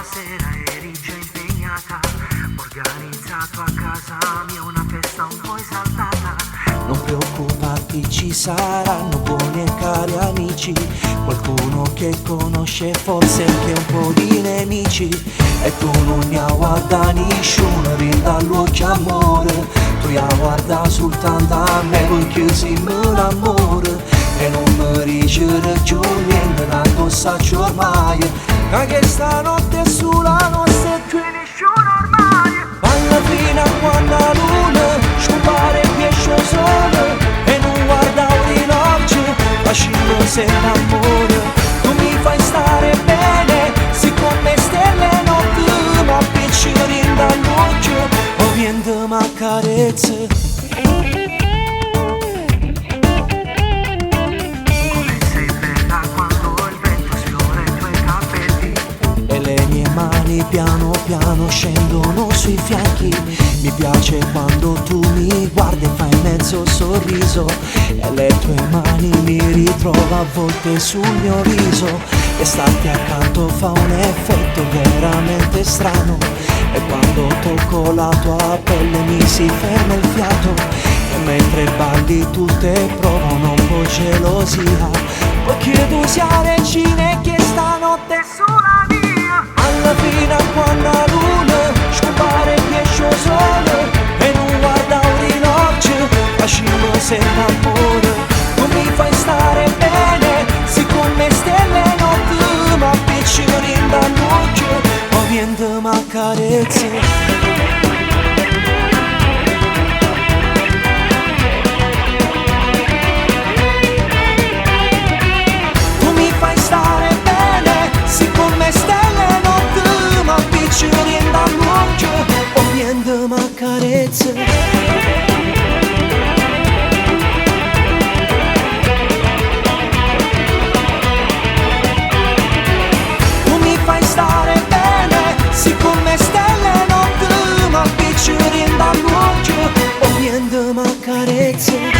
sera eri già impegnata, ho organizzato a casa mia una festa un po' esaltata. Non preoccuparti, ci saranno buoni e cari amici, qualcuno che conosce forse anche un po' di nemici. E tu non ne guarda nessuno, rinda amore, tu ya guarda soltanto a me perché sei un amore. E non mi ricevere più niente, tanto saccio ormai che stanotte è sulla nostra e qui nessuno ormai. Alla fine a quando la luna scompare e esce il sole e non guarda l'orologio, facendo sempre amore. Tu mi fai stare bene, siccome stelle notte ma piacere dall'occhio, o niente ma carezze. Piano piano scendono sui fianchi, mi piace quando tu mi guardi e fai mezzo sorriso, e le tue mani mi ritrovo a volte sul mio viso, e starti accanto fa un effetto veramente strano, e quando tocco la tua pelle mi si ferma il fiato, e mentre balli tutte provano un po' gelosia, perché tu sia regina e che stanotte è sulla via. Alla fine quando la luna scompare e esce il sole e non guarda l'orologio, facciamo sempre amore. Tu mi fai stare bene, siccome stelle notte ma piacere dall'occhio, o niente ma carezze. Ma carezze. Tu mi fai stare bene, siccome stelle notte ma piacere dall'occhio, o niente ma carezze.